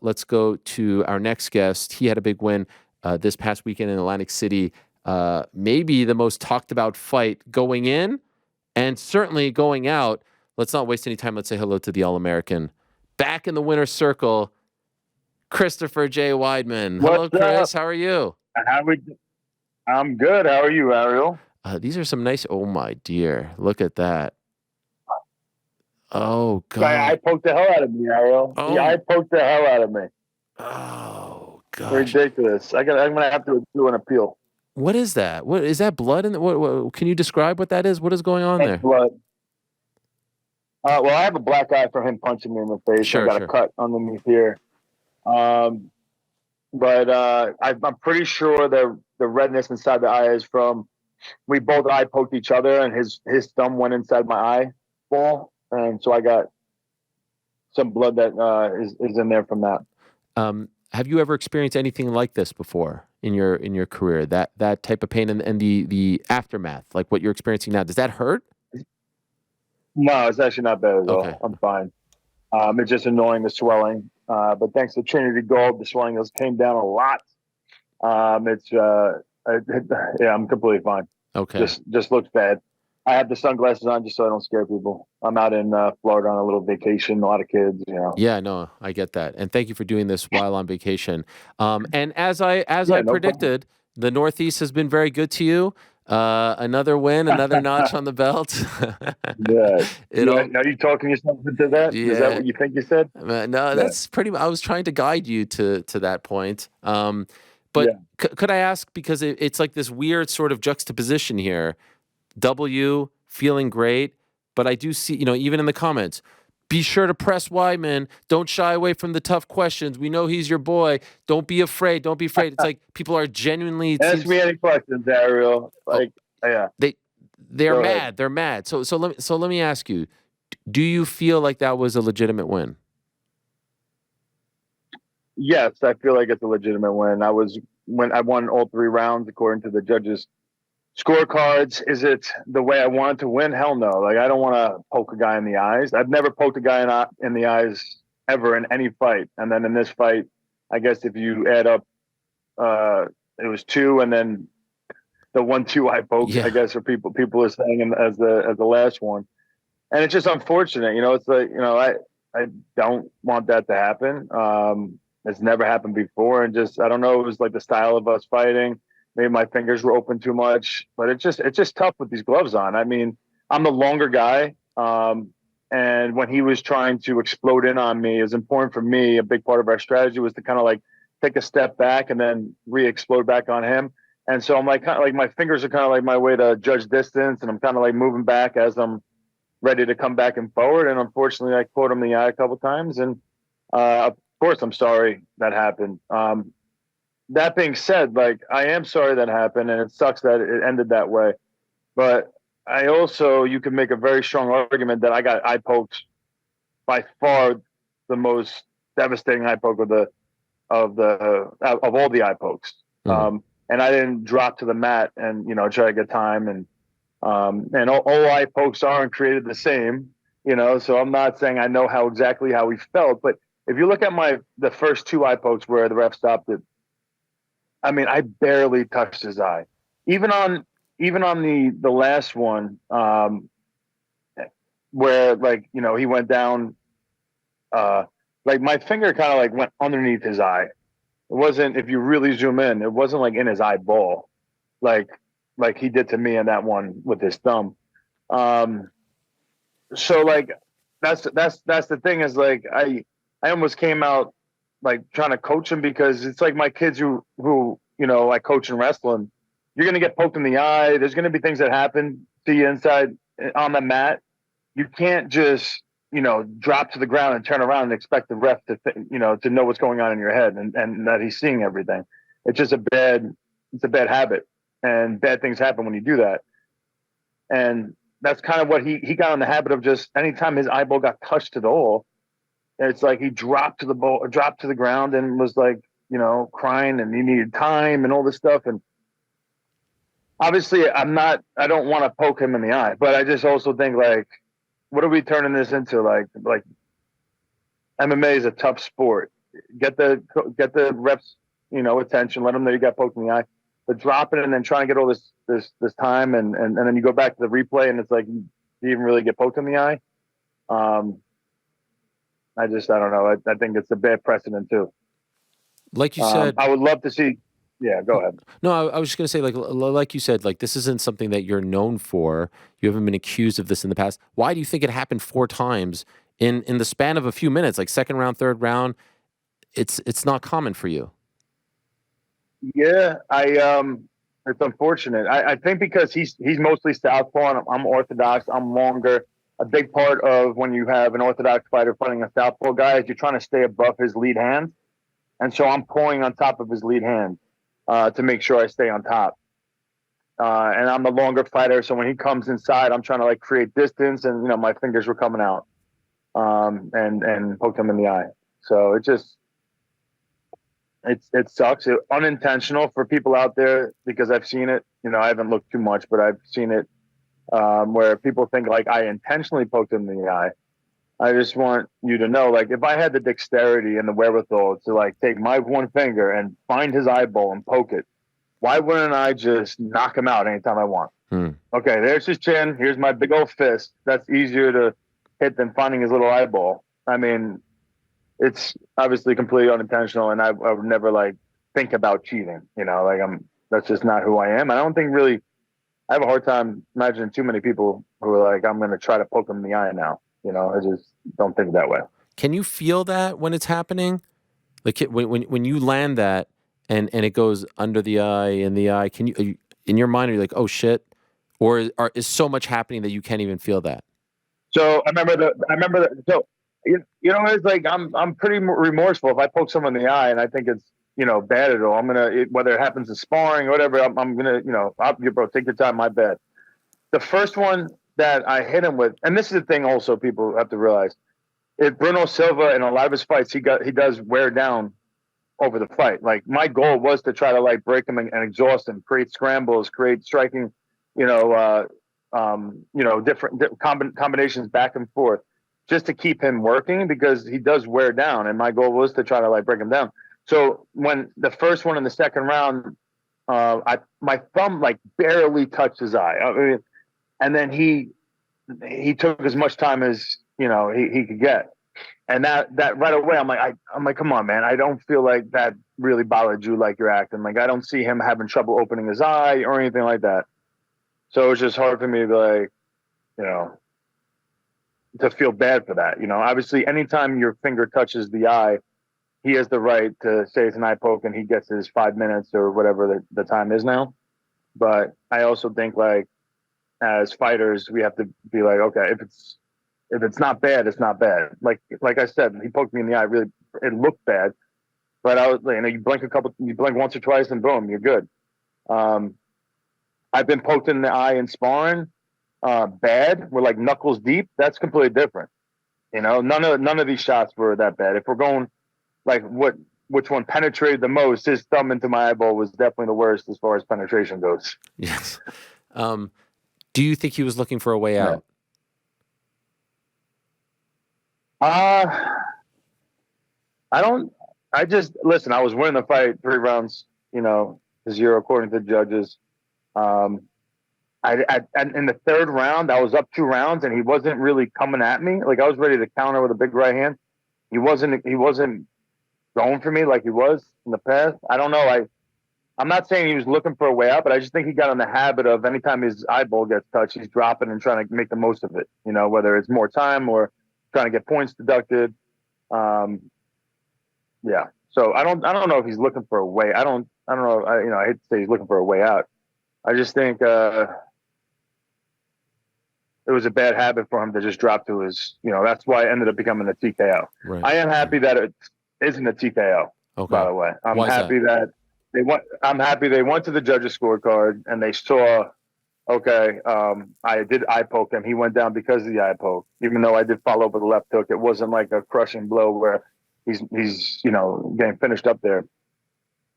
let's go to our next guest. He had a big win this past weekend in Atlantic City. Maybe the most talked about fight going in and certainly going out. Let's not waste any time. Let's say hello to the All-American. Back in the winner's circle, Christopher J. Weidman. Hello, Chris. How are you? I'm good. How are you, Ariel? These are some nice. Oh my dear! Look at that. Oh God! I poked the hell out of me, Ariel. Oh. Yeah, I poked the hell out of me. Oh gosh! Ridiculous. I'm gonna have to do an appeal. What is that? What is that? Blood? What can you describe what that is? What is going on there? Blood. Well, I have a black eye from him punching me in the face. Sure, I got a cut underneath here. But I'm pretty sure the redness inside the eye is from we both eye poked each other, and his thumb went inside my eyeball, and so I got some blood that is in there from that. Have you ever experienced anything like this before in your career? That type of pain and the aftermath, like what you're experiencing now, does that hurt? No, it's actually not bad at all. I'm fine. It's just annoying, the swelling. But thanks to Trinity Gold, the swelling has came down a lot. I'm completely fine. Okay. Just looks bad. I have the sunglasses on just so I don't scare people. I'm out in Florida on a little vacation, a lot of kids, you know. Yeah, no, I get that. And thank you for doing this while on vacation. And as I predicted, the Northeast has been very good to you. Another win, another notch on the belt. Are you talking yourself into that? Yeah. Is that what you think you said? No, that's pretty much, I was trying to guide you to that point. But could I ask, because it's like this weird sort of juxtaposition here, W feeling great, but I do see, even in the comments, be sure to press Weidman. Don't shy away from the tough questions. We know he's your boy. Don't be afraid. Don't be afraid. It's like people are genuinely. Ask me any questions, Ariel. They're mad. Ahead. They're mad. So let me ask you: do you feel like that was a legitimate win? Yes, I feel like it's a legitimate win. I won all 3 rounds according to the judges' scorecards. Is it the way I wanted to win? Hell no. Like, I don't want to poke a guy in the eyes. I've never poked a guy in the eyes ever in any fight. And then in this fight, I guess if you add up, it was 2, and then the 1-2 I poked, I guess, or people are saying as the last one. And it's just unfortunate. It's like, I don't want that to happen. It's never happened before. And just, I don't know, it was like the style of us fighting. Maybe my fingers were open too much, but it's just tough with these gloves on. I mean, I'm the longer guy. And when he was trying to explode in on me, it was important for me. A big part of our strategy was to kind of like take a step back and then re-explode back on him. And so I'm like, kind of like my fingers are kind of like my way to judge distance. And I'm kind of like moving back as I'm ready to come back and forward. And unfortunately, I caught him in the eye a couple of times. And of course, I'm sorry that happened. That being said, like, I am sorry that happened, and it sucks that it ended that way. But you can make a very strong argument that I got eye poked, by far the most devastating eye poke of all the eye pokes. Mm-hmm. And I didn't drop to the mat and try to get time, and all eye pokes aren't created the same, So I'm not saying I know exactly how he felt, but if you look at the first 2 eye pokes where the ref stopped it, I mean, I barely touched his eye. Even on the last one, where he went down, like my finger kind of like went underneath his eye. It wasn't, if you really zoom in, it wasn't like in his eyeball, like he did to me in that one with his thumb. So like that's the thing, is like I almost came out like trying to coach him, because it's like my kids who I coach in wrestling. You're going to get poked in the eye. There's going to be things that happen to you inside on the mat. You can't just, drop to the ground and turn around and expect the ref to know what's going on in your head and that he's seeing everything. It's just a bad habit, and bad things happen when you do that. And that's kind of what he got in the habit of. Just anytime his eyeball got touched at all, it's like he dropped to the ground and was like, crying, and he needed time and all this stuff. And obviously I don't want to poke him in the eye, but I just also think, like, what are we turning this into? Like MMA is a tough sport. get the reps, attention. Let them know you got poked in the eye. But dropping it and then trying to get all this time, and then you go back to the replay, and it's like, you even really get poked in the eye. I don't know. I think it's a bad precedent too. Like you said, I would love to see. Yeah, go ahead. No, I was just going to say, like you said, like this isn't something that you're known for. You haven't been accused of this in the past. Why do you think it happened 4 times in the span of a few minutes, like second round, third round? It's not common for you. Yeah, it's unfortunate. I think because he's mostly southpaw and I'm orthodox. I'm longer. A big part of when you have an orthodox fighter fighting a southpaw guy is you're trying to stay above his lead hand, and so I'm pulling on top of his lead hand to make sure I stay on top. And I'm the longer fighter, so when he comes inside, I'm trying to like create distance, and my fingers were coming out, and poked him in the eye. So it sucks. It's unintentional for people out there, because I've seen it. I haven't looked too much, but I've seen it where people think like I intentionally poked him in the eye. I just want you to know, like, if I had the dexterity and the wherewithal to like take my one finger and find his eyeball and poke it, why wouldn't I just knock him out anytime I want? Okay, there's his chin. Here's my big old fist. That's easier to hit than finding his little eyeball. I mean, it's obviously completely unintentional, and I would never like think about cheating. That's just not who I am. I don't think really. I have a hard time imagining too many people who are like, I'm going to try to poke him in the eye now. I just don't think that way. Can you feel that when it's happening? Like when you land that and it goes under the eye, in the eye, can you, in your mind, are you like, oh shit? Or is so much happening that you can't even feel that? So I remember so, it's like, I'm pretty remorseful if I poke someone in the eye and I think it's, bad at all. I'm going to, whether it happens in sparring or whatever, I'm going to, bro, take your time, my bad. The first one that I hit him with, and this is the thing also people have to realize, if Bruno Silva in a lot of his fights, he does wear down over the fight. Like, my goal was to try to like break him and exhaust him, create scrambles, create striking, different combinations back and forth, just to keep him working, because he does wear down. And my goal was to try to like break him down. So when the first one in the second round, my thumb like barely touched his eye. I mean, and then he took as much time as he could get. And that right away, I'm like, come on, man. I don't feel like that really bothered you like you're acting. Like, I don't see him having trouble opening his eye or anything like that. So it's just hard for me to be like, to feel bad for that. Obviously, anytime your finger touches the eye, he has the right to say it's an eye poke, and he gets his 5 minutes or whatever the time is now. But I also think, like, as fighters, we have to be like, okay, if it's not bad, it's not bad. Like I said, he poked me in the eye. Really, it looked bad, but I was, you blink once or twice, and boom, you're good. I've been poked in the eye in sparring, bad. We're like knuckles deep. That's completely different. None of these shots were that bad. If we're going like which one penetrated the most, his thumb into my eyeball was definitely the worst as far as penetration goes. Yes. Do you think he was looking for a way out? I don't. I just listen. I was winning the fight 3 rounds, to 0 according to the judges. In the third round, I was up 2 rounds, and he wasn't really coming at me. Like, I was ready to counter with a big right hand. He wasn't going for me like he was in the past. I don't know. I'm not saying he was looking for a way out, but I just think he got in the habit of anytime his eyeball gets touched, he's dropping and trying to make the most of it. Whether it's more time or trying to get points deducted. Yeah. So I don't know if he's looking for a way. I don't know. I hate to say he's looking for a way out. I just think it was a bad habit for him to just drop to his. That's why it ended up becoming a TKO. Right. I am happy that it isn't a TKO. Okay. By the way, I'm happy that I'm happy they went to the judges' scorecard and they saw. Okay, I did eye poke him. He went down because of the eye poke. Even though I did follow up with a left hook, it wasn't like a crushing blow where he's getting finished up there.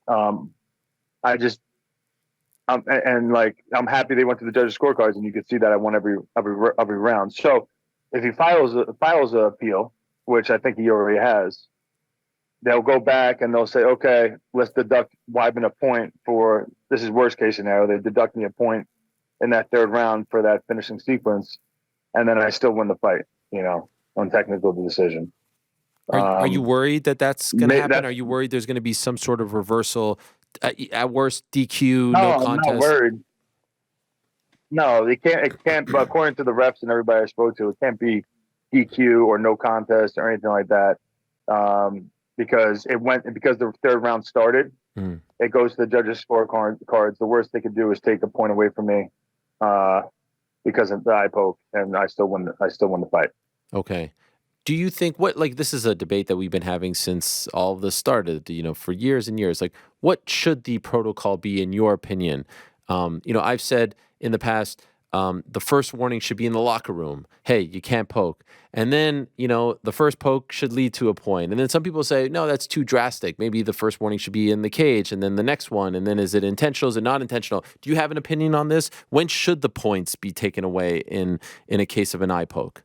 I'm happy they went to the judges' scorecards, and you could see that I won every round. So if he files an appeal, which I think he already has, they'll go back and they'll say, okay, let's deduct Weidman a point for, this is worst case scenario. They deduct me a point in that third round for that finishing sequence. And then I still win the fight, on technical decision. Are you worried that that's going to happen? Are you worried there's going to be some sort of reversal? At worst, DQ, no contest? I'm not worried. No, it can't, but according to the refs and everybody I spoke to, it can't be DQ or no contest or anything like that. Because the third round started, it goes to the judges' scorecards. The worst they could do is take a point away from me, because of the eye poke, and I still win the fight. Okay. Do you think this is a debate that we've been having since all of this started, for years and years, what should the protocol be in your opinion? I've said in the past, the first warning should be in the locker room. Hey, you can't poke. And then, the first poke should lead to a point. And then some people say, no, that's too drastic. Maybe the first warning should be in the cage and then the next one. And then is it intentional? Is it not intentional? Do you have an opinion on this? When should the points be taken away in a case of an eye poke?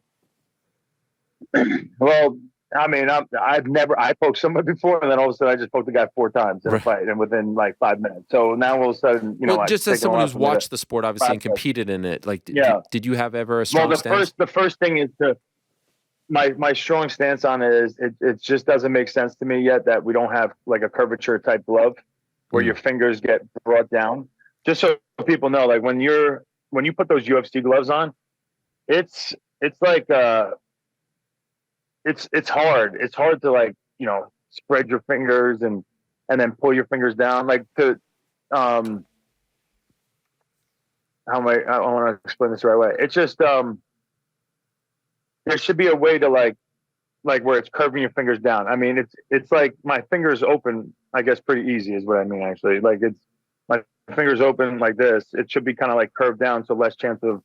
Well, I mean, I've never eye poked somebody before, and then all of a sudden I just poked the guy 4 times in a fight, and within like 5 minutes. So now all of a sudden, just as someone who's watched the sport, obviously, and competed in it, did you have ever a strong stance? The first thing is my strong stance on it is it just doesn't make sense to me yet that we don't have like a curvature type glove where your fingers get brought down. Just so people know, like when you put those UFC gloves on, it's like it's hard. It's hard to spread your fingers and then pull your fingers down. I want to explain this the right way. It's just there should be a way to like where it's curving your fingers down. I mean, it's like my fingers open, I guess, pretty easy is what I mean, actually. Like it's my fingers open like this. It should be kind of like curved down, so less chance of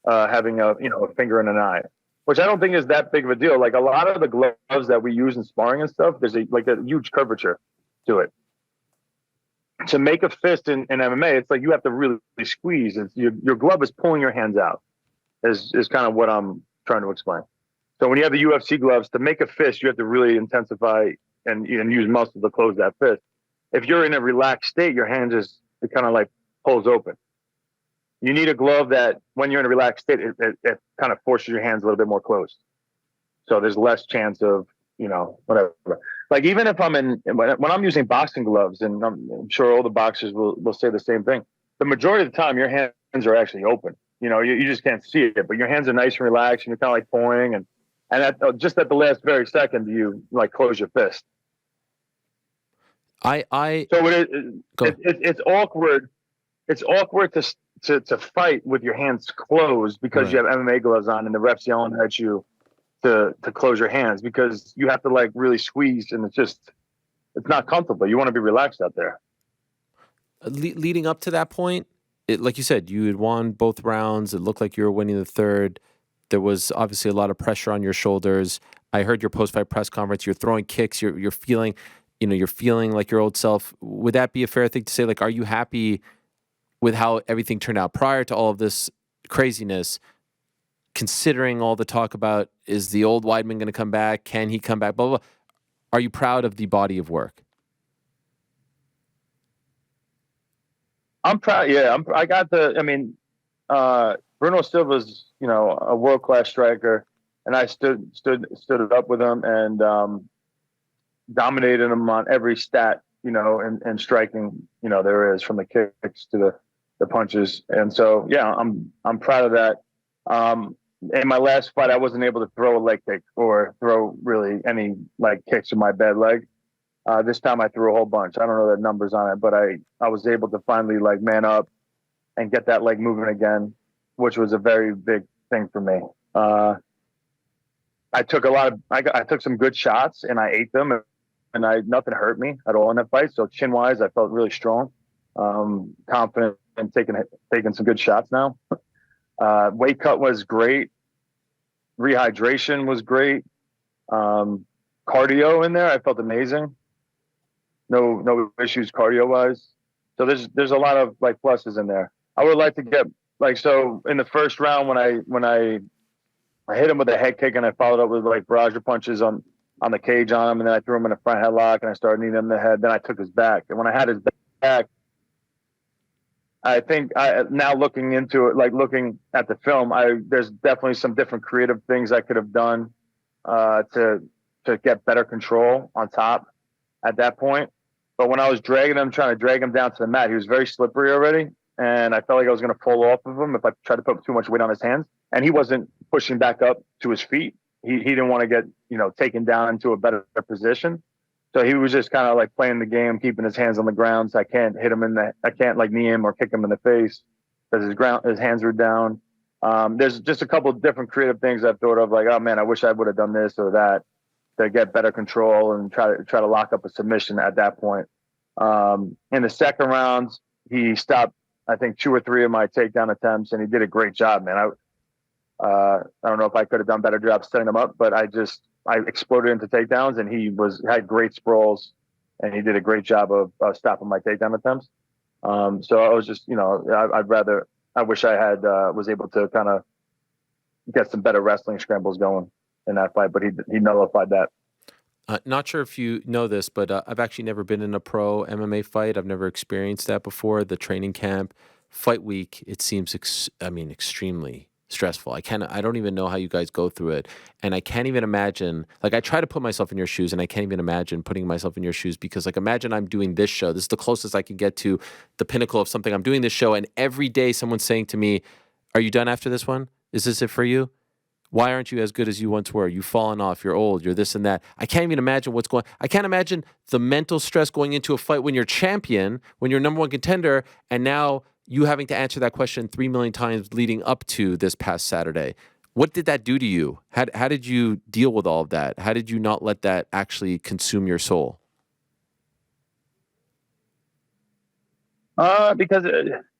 having a finger in an eye, which I don't think is that big of a deal. Like a lot of the gloves that we use in sparring and stuff, there's a huge curvature to it. To make a fist in MMA, it's like you have to really squeeze. Your glove is pulling your hands out. Is kind of what I'm trying to explain. So when you have the UFC gloves, to make a fist, you have to really intensify and use muscle to close that fist. If you're in a relaxed state, your hand it kind of like pulls open. You need a glove that when you're in a relaxed state, it kind of forces your hands a little bit more closed. So there's less chance of, whatever. Like even if when I'm using boxing gloves, and I'm sure all the boxers will say the same thing, the majority of the time your hands are actually open. You just can't see it, but your hands are nice and relaxed, and you're kind of like pulling, and just at the last very second, you like close your fist. So it's awkward. It's awkward to fight with your hands closed because you have MMA gloves on, and the ref's yelling at you to close your hands because you have to like really squeeze, and it's not comfortable. You want to be relaxed out there. Leading up to that point, like you said, you had won both rounds. It looked like you were winning the third. There was obviously a lot of pressure on your shoulders. I heard your post-fight press conference. You're throwing kicks. You're feeling, you're feeling like your old self. Would that be a fair thing to say? Like, are you happy with how everything turned out prior to all of this craziness, considering all the talk about, is the old Weidman going to come back? Can he come back? Blah, blah, blah. Are you proud of the body of work? I'm proud. Yeah, Bruno Silva's, a world-class striker, and I stood up with him and dominated him on every stat, and striking, there is, from the kicks to the punches. And so, yeah, I'm proud of that. In my last fight, I wasn't able to throw a leg kick or throw really any like kicks with my bad leg. This time I threw a whole bunch. I don't know the numbers on it, but I was able to finally like man up and get that leg moving again, which was a very big thing for me. I took some good shots and I ate them, and nothing hurt me at all in that fight. So chin wise, I felt really strong, confident in taking some good shots now. Weight cut was great. Rehydration was great. Cardio in there, I felt amazing. No issues cardio wise. So there's a lot of like pluses in there. I would like to get so in the first round when I hit him with a head kick and I followed up with like barrage of punches on on the cage on him, and then I threw him in a front headlock, and I started kneeing him in the head. Then I took his back, and when I had his back, I think now looking into it, like looking at the film, there's definitely some different creative things I could have done to get better control on top at that point. But when I was dragging him, trying to drag him down to the mat, he was very slippery already, and I felt like I was going to fall off of him if I tried to put too much weight on his hands. And he wasn't pushing back up to his feet. He didn't want to get taken down into a better position. So he was just kind of like playing the game, keeping his hands on the ground. So I can't hit him I can't like knee him or kick him in the face because his hands were down. There's just a couple of different creative things I've thought of, like, oh man, I wish I would have done this or that to get better control and try to lock up a submission at that point. In the second round, he stopped, I think, 2 or 3 of my takedown attempts, and he did a great job, man. I don't know if I could have done a better job setting him up, but I exploded into takedowns, and he had great sprawls, and he did a great job of stopping my takedown attempts. So I was just, I wish I had was able to kind of get some better wrestling scrambles going in that fight, but he nullified that. Not sure if you know this, but I've actually never been in a pro MMA fight. I've never experienced that before. The training camp, fight week, it seems, extremely stressful. I don't even know how you guys go through it. And I can't even imagine, like, I try to put myself in your shoes, and I can't even imagine putting myself in your shoes, because, like, imagine I'm doing this show. This is the closest I can get to the pinnacle of something. I'm doing this show, and every day someone's saying to me, are you done after this one? Is this it for you? Why aren't you as good as you once were? You've fallen off. You're old. You're this and that. I can't even imagine I can't imagine the mental stress going into a fight when you're champion, when you're number one contender, and now you having to answer that question 3 million times leading up to this past Saturday. What did that do to you? How did you deal with all of that? How did you not let that actually consume your soul? Because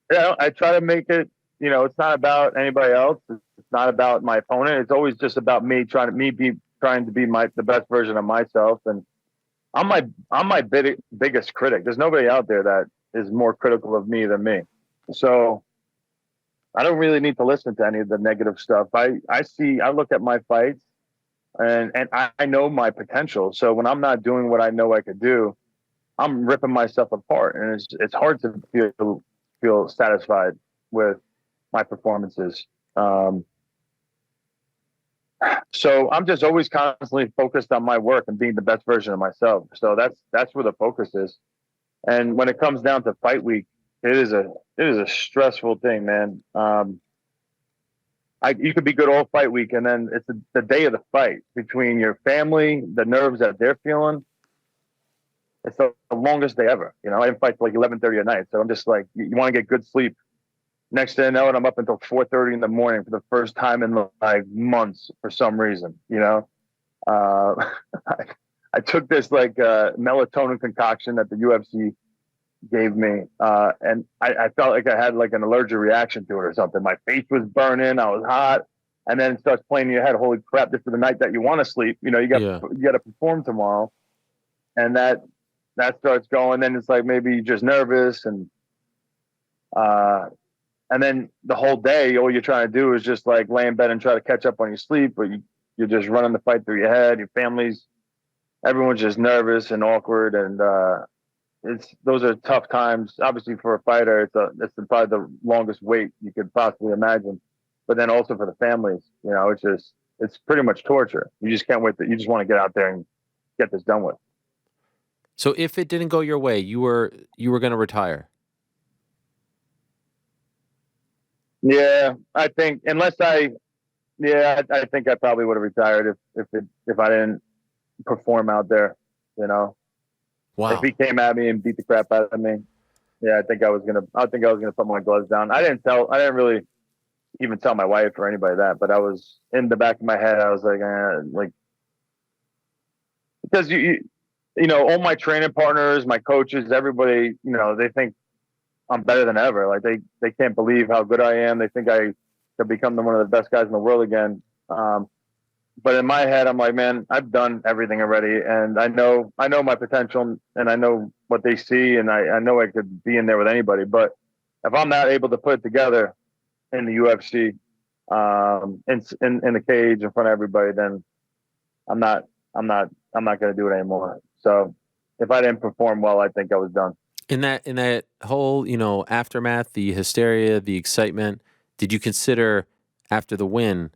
I try to make it, it's not about anybody else. It's not about my opponent. It's always just about me trying to be the best version of myself. And I'm my biggest critic. There's nobody out there that is more critical of me than me. So I don't really need to listen to any of the negative stuff. I look at my fights, and I know my potential. So when I'm not doing what I know I could do, I'm ripping myself apart, and it's hard to feel satisfied with my performances. So I'm just always constantly focused on my work and being the best version of myself. So that's where the focus is. And when it comes down to fight week, it is a stressful thing, man. You could be good all fight week, and then it's the day of the fight, between your family, the nerves that they're feeling. It's the longest day ever. I didn't fight till like 11:30 at night. So I'm just like, you want to get good sleep. Next thing I know, and I'm up until 4:30 in the morning for the first time in like months for some reason. I took this like melatonin concoction that the UFC gave me, and I felt like I had like an allergic reaction to it or something. My face was burning. I was hot. And then it starts playing in your head, holy crap, this is the night that you want to sleep. You got to perform tomorrow. And that starts going. Then it's like maybe you're just nervous, and then the whole day, all you're trying to do is just like lay in bed and try to catch up on your sleep, but you're just running the fight through your head. Your everyone's just nervous and awkward, and those are tough times. Obviously, for a fighter, it's probably the longest wait you could possibly imagine. But then also for the families, it's pretty much torture. You just can't wait. You just want to get out there and get this done with. So if it didn't go your way, you were going to retire. Yeah, I think I think I probably would have retired if I didn't perform out there. Wow. If he came at me and beat the crap out of me, yeah, I think I was gonna put my gloves down. I didn't really even tell my wife or anybody that, but I was in the back of my head. I was like, because all my training partners, my coaches, everybody, they think I'm better than ever. Like they can't believe how good I am. They think I could become one of the best guys in the world again. But in my head, I'm like, man, I've done everything already, and I know my potential, and I know what they see, and I know I could be in there with anybody. But if I'm not able to put it together in the UFC, in the cage in front of everybody, then I I'm not going to do it anymore. So if I didn't perform well, I think I was done. In that whole, aftermath, the hysteria, the excitement, did you consider after the win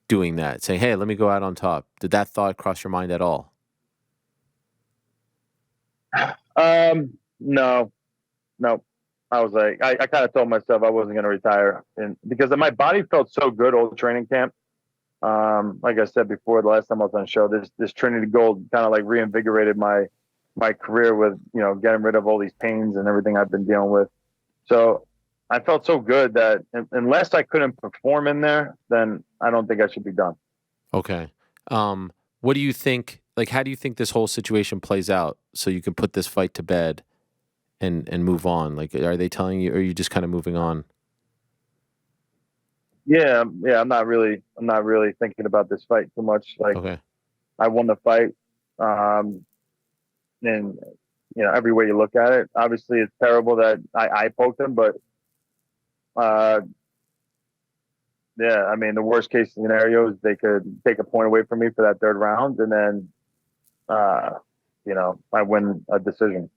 doing that, saying, "Hey, let me go out on top"? Did that thought cross your mind at all? No, no. I was like, I kind of told myself I wasn't going to retire, and because my body felt so good all training camp. Like I said before, the last time I was on the show, this Trinity Gold kind of like reinvigorated my career with getting rid of all these pains and everything I've been dealing with. So I felt so good that unless I couldn't perform in there, then I don't think I should be done. Okay. What do you think? Like, how do you think this whole situation plays out so you can put this fight to bed and move on? Like, are they telling you, or are you just kind of moving on? Yeah, yeah. I'm not really thinking about this fight too much. Like Okay. I won the fight, and every way you look at it, obviously it's terrible that I poked him, but uh, yeah, I mean the worst case scenario is they could take a point away from me for that third round, and then uh, I win a decision.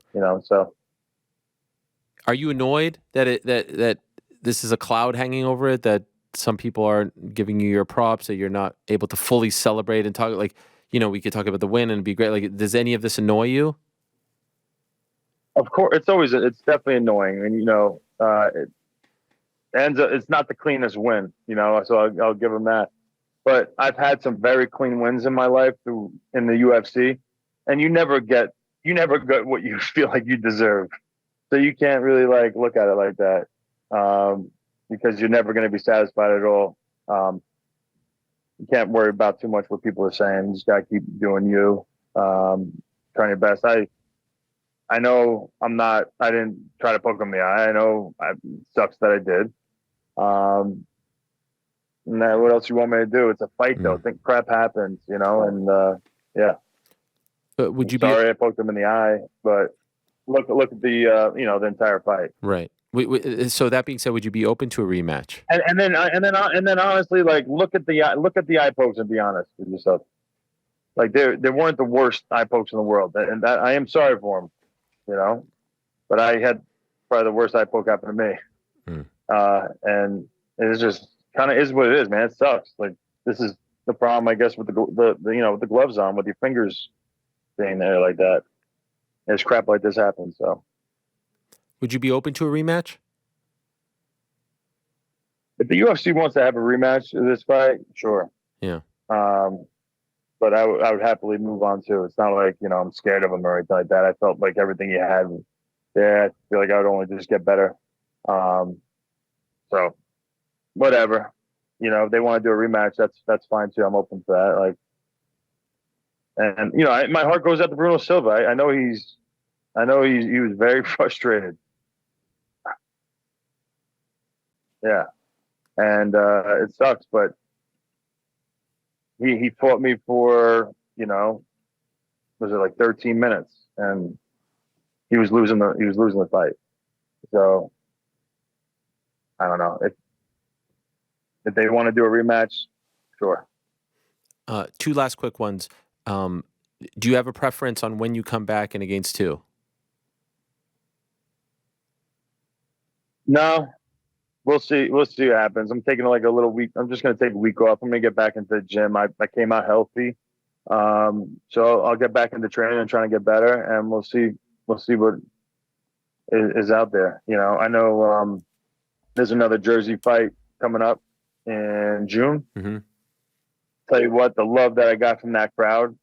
So Are you annoyed that that this is a cloud hanging over it, that some people aren't giving you your props, that you're not able to fully celebrate and talk, like, we could talk about the win and it'd be great. Like, does any of this annoy you? of course it's definitely annoying, and it ends up it's not the cleanest win. So I'll give them that. But I've had some very clean wins in my life in the UFC, and you never get what you feel like you deserve. So you can't really like look at it like that, because you're never going to be satisfied at all. Um, you can't worry about too much what people are saying. You just got to keep doing you, trying your best. I know I'm not. I didn't try to poke him in the eye. I know it sucks that I did. Um, and what else you want me to do? It's a fight, though. Mm. Think crap happens, and yeah. But would I'm you be sorry I poked him in the eye, but look at the entire fight. right? So that being said, would you be open to a rematch? And then honestly, like look at the eye pokes and be honest with yourself. Like they weren't the worst eye pokes in the world, and that I am sorry for them, but I had probably the worst eye poke happen to me. Mm. And it's just kind of is what it is, man. It sucks. Like this is the problem, I guess, with with the gloves on, with your fingers being there like that. It's crap like this happens. So Would you be open to a rematch? if the UFC wants to have a rematch of this fight, sure. Yeah. Um, but I would happily move on too. It's not like I'm scared of him or anything like that. I felt like everything he had there. I feel like I would only just get better. Um, so whatever. If they want to do a rematch, that's fine too. I'm open for that. Like, and my heart goes out to Bruno Silva. I know he was very frustrated. Yeah, and it sucks, but he fought me for was it like 13 minutes, and he was losing the fight. So I don't know if they want to do a rematch, sure. Two last quick ones. Um, do you have a preference on when you come back and against two? No, we'll see. We'll see what happens. I'm taking like a little week. I'm just gonna take a week off. I'm gonna get back into the gym. I came out healthy, so I'll get back into training and trying to get better, and we'll see. We'll see what is out there. I know there's another Jersey fight coming up in June. Mm-hmm. Tell you what, the love that I got from that crowd.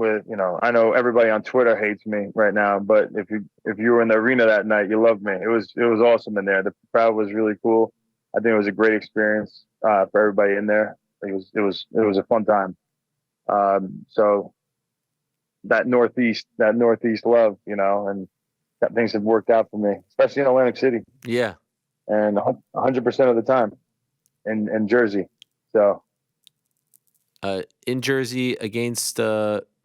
I know everybody on Twitter hates me right now, but if you were in the arena that night, you loved me. It was awesome in there. The crowd was really cool. I think it was a great experience for everybody in there. It was a fun time. So that Northeast love, and that things have worked out for me, especially in Atlantic City, Yeah. and 100% of the time in Jersey. So In Jersey against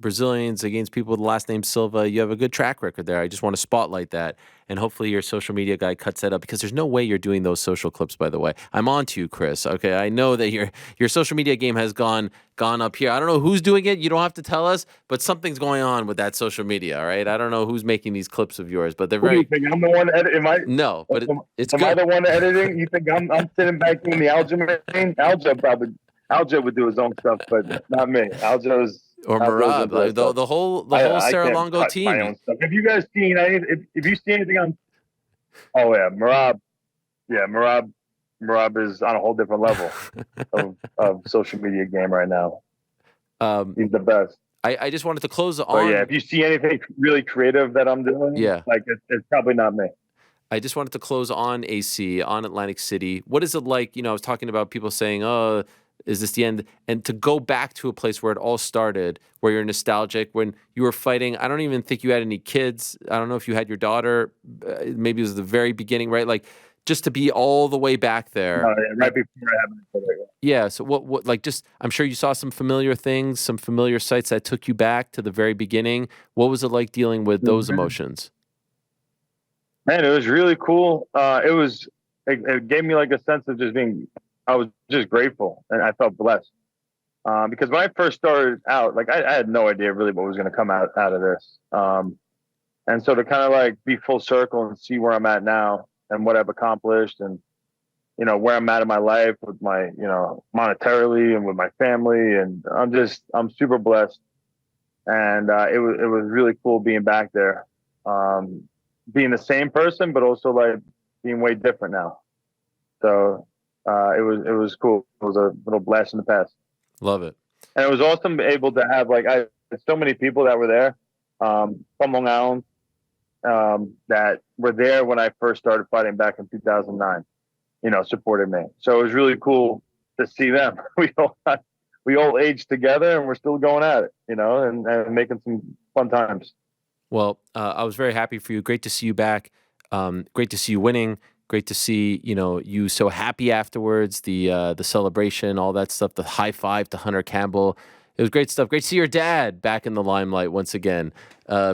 Brazilians, against people with the last name Silva. You have a good track record there. I just want to spotlight that. And hopefully your social media guy cuts that up, because there's no way you're doing those social clips, by the way. I'm on to you, Chris. Okay, I know that your social media game has gone up here. I don't know who's doing it. You don't have to tell us, but something's going on with that social media, all right? I don't know who's making these clips of yours, but they're What very... do you think? I'm the one editing? No, but it's am good. I the one editing? You think I'm sitting back doing the Alja? Alja would do his own stuff, but not me. Alja's... Or Marab, like the whole Sarah Longo team. My own stuff. Have you guys seen if you see anything on... Oh yeah, Marab. Yeah, Marab is on a whole different level of social media game right now. He's the best. I just wanted to close on... But yeah, if you see anything really creative that I'm doing, like it's probably not me. I just wanted to close on AC, on Atlantic City. What is it like? I was talking about people saying, oh, is this the end? And to go back to a place where it all started, where you're nostalgic, when you were fighting. I don't even think you had any kids. I don't know if you had your daughter. Maybe it was the very beginning, right? Like, just to be all the way back there. Right before I had my... Yeah. So what, like, just, I'm sure you saw some familiar things, some familiar sights that took you back to the very beginning. What was it like dealing with those emotions? Man, it was really cool. It gave me like a sense of just being... I was just grateful, and I felt blessed. Because when I first started out, like I had no idea really what was going to come out of this. And so to kind of like be full circle and see where I'm at now and what I've accomplished, and where I'm at in my life with my monetarily and with my family, and I'm super blessed. And it was really cool being back there, being the same person, but also like being way different now. So it was cool. It was a little blast in the past. Love it. And it was awesome able to have so many people that were there from Long Island that were there when I first started fighting back in 2009. Supported me. So it was really cool to see them. We all aged together, and we're still going at it. And making some fun times. Well, I was very happy for you. Great to see you back. Great to see you winning. Great to see, you so happy afterwards, the celebration, all that stuff, the high five to Hunter Campbell. It was great stuff. Great to see your dad back in the limelight once again,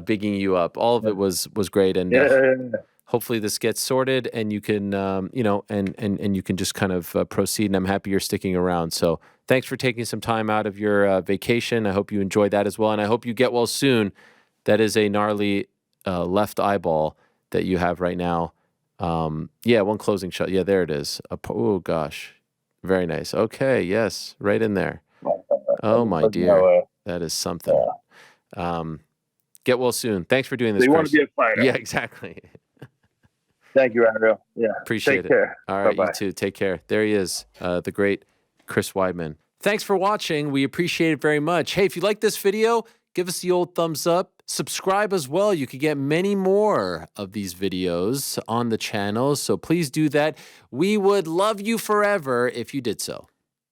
bigging you up. All of it was great. And hopefully this gets sorted, and you can, and you can just kind of proceed. And I'm happy you're sticking around. So thanks for taking some time out of your vacation. I hope you enjoyed that as well. And I hope you get well soon. That is a gnarly left eyeball that you have right now. Yeah, one closing shot. Yeah, there it is. Oh gosh, very nice. Okay, yes, right in there. Oh my dear, that is something. Get well soon. Thanks for doing this. You want to be a fighter? Yeah, exactly. Thank you, Andrew. Yeah, appreciate it. Take care. All right, Bye-bye. You too. Take care. There he is, the great Chris Weidman. Thanks for watching. We appreciate it very much. Hey, if you like this video, give us the old thumbs up. Subscribe as well. You can get many more of these videos on the channel, so please do that. We would love you forever if you did so.